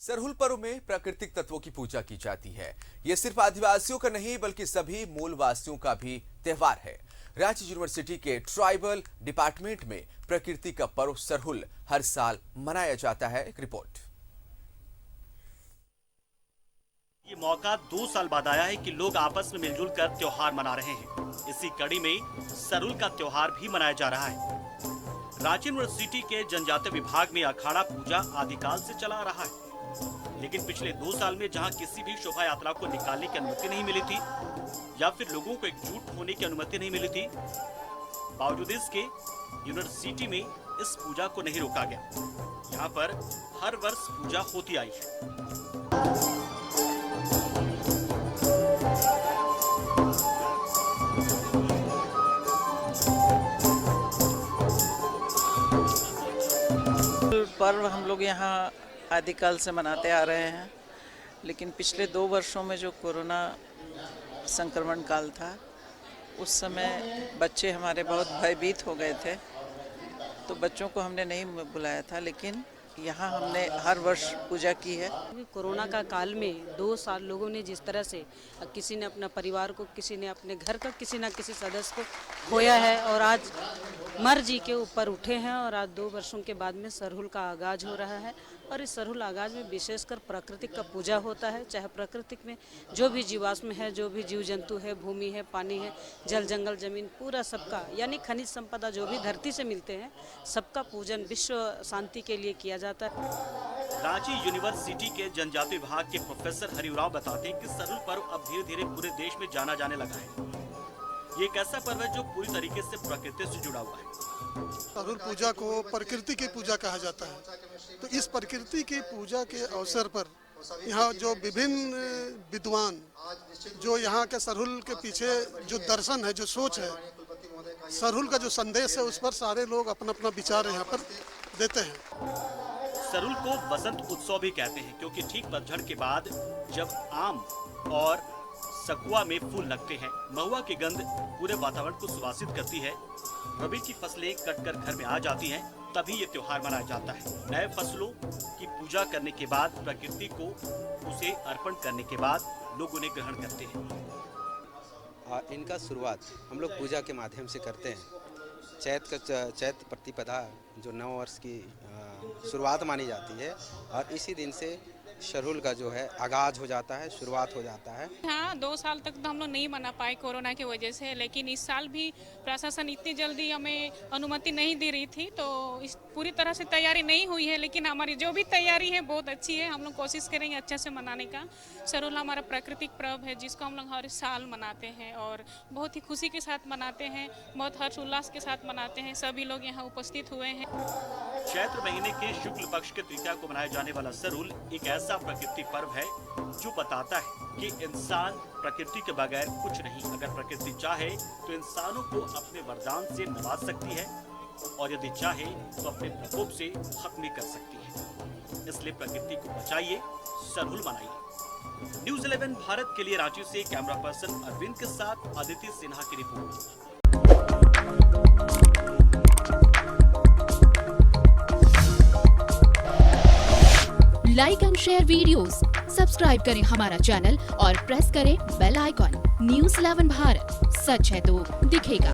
सरहुल पर्व में प्राकृतिक तत्वों की पूजा की जाती है। ये सिर्फ आदिवासियों का नहीं बल्कि सभी मूल वासियों का भी त्योहार है। रांची यूनिवर्सिटी के ट्राइबल डिपार्टमेंट में प्रकृति का पर्व सरहुल हर साल मनाया जाता है। एक रिपोर्ट। ये मौका 2 साल बाद आया है कि लोग आपस में मिलजुल कर त्योहार मना रहे हैं। इसी कड़ी में सरहुल का त्योहार भी मनाया जा रहा है। रांची यूनिवर्सिटी के जनजातीय विभाग में अखाड़ा पूजा आदिकाल से चला आ रहा है, लेकिन पिछले 2 साल में जहां किसी भी शोभा यात्रा को निकालने की अनुमति नहीं मिली थी या फिर लोगों को एकजुट होने की अनुमति नहीं मिली थी, बावजूद इसके यूनिवर्सिटी में इस पूजा को नहीं रोका गया। यहाँ पर हर वर्ष पूजा होती आई है। पर्व हम लोग यहाँ आदिकाल से मनाते आ रहे हैं, लेकिन पिछले 2 वर्षों में जो कोरोना संक्रमण काल था, उस समय बच्चे हमारे बहुत भयभीत हो गए थे, तो बच्चों को हमने नहीं बुलाया था, लेकिन यहाँ हमने हर वर्ष पूजा की है। कोरोना का काल में 2 साल लोगों ने जिस तरह से किसी ने अपना परिवार को, किसी ने अपने घर का किसी न किसी सदस्य को खोया है और आज मर जी के ऊपर उठे हैं और आज 2 वर्षों के बाद में सरहुल का आगाज हो रहा है। और इस सरहुल आगाज में विशेषकर प्रकृति का पूजा होता है। चाहे प्रकृति में जो भी जीवाश्म है, जो भी जीव जंतु है, भूमि है, पानी है, जल जंगल जमीन, पूरा सबका यानी खनिज संपदा जो भी धरती से मिलते हैं, सबका पूजन विश्व शांति के लिए किया जाता है। रांची यूनिवर्सिटी के जनजातीय विभाग के प्रोफेसर हरिराव बताते हैं कि सरहुल पर्व अब धीरे धीरे पूरे देश में जाना जाने लगा है। ये एक ऐसा पर्व है जो पूरी तरीके से प्रकृति से जुड़ा हुआ है। सरहुल पूजा को प्रकृति की पूजा कहा जाता है, तो इस प्रकृति की पूजा के अवसर पर यहाँ जो विभिन्न विद्वान जो यहाँ के सरहुल के पीछे जो दर्शन है, जो सोच है, सरहुल का जो संदेश है, उस पर सारे लोग अपना अपना विचार यहाँ पर देते हैं। सरहुल को बसंत उत्सव भी कहते हैं, क्योंकि ठीक पतझड़ के बाद जब आम और सकुआ में फूल लगते हैं, महुआ की गंध पूरे वातावरण को सुवासित करती है, रबी की फसलें कटकर घर में आ जाती हैं, तभी ये त्योहार मनाया जाता है। नए फसलों की पूजा करने के बाद, प्रकृति को उसे अर्पण करने के बाद लोग उन्हें ग्रहण करते हैं। इनका शुरुआत हम लोग पूजा के माध्यम से करते हैं। चैत प्रतिपदा जो नव वर्ष की शुरुआत मानी जाती है, और इसी दिन से सरहुल का जो है आगाज हो जाता है, शुरुआत हो जाता है। हाँ, 2 साल तक तो हम लोग नहीं मना पाए कोरोना की वजह से, लेकिन इस साल भी प्रशासन इतनी जल्दी हमें अनुमति नहीं दे रही थी, तो इस पूरी तरह से तैयारी नहीं हुई है, लेकिन हमारी जो भी तैयारी है बहुत अच्छी है। हम लोग कोशिश करेंगे अच्छे से मनाने का। सरहुल हमारा प्राकृतिक पर्व है जिसको हम लोग हर साल मनाते हैं और बहुत ही खुशी के साथ मनाते हैं, बहुत हर्षोल्लास के साथ मनाते हैं। सभी लोग यहाँ उपस्थित हुए हैं। चैत्र महीने के शुक्ल पक्ष के तृतीया को मनाया जाने वाला सरहुल एक ऐसा प्रकृति पर्व है जो बताता है कि इंसान प्रकृति के बगैर कुछ नहीं। अगर प्रकृति चाहे तो इंसानों को अपने वरदान से नवाज सकती है, और यदि चाहे तो अपने प्रकोप से खत्म भी कर सकती है। इसलिए प्रकृति को बचाइए, सरहुल मनाइए। न्यूज़ 11 भारत के लिए रांची से कैमरा पर्सन अरविंद के साथ आदित्य सिन्हा की report. Like and share videos, subscribe करें हमारा चैनल और प्रेस करें बेल आइकॉन। न्यूज़ 11 भारत, सच है तो दिखेगा।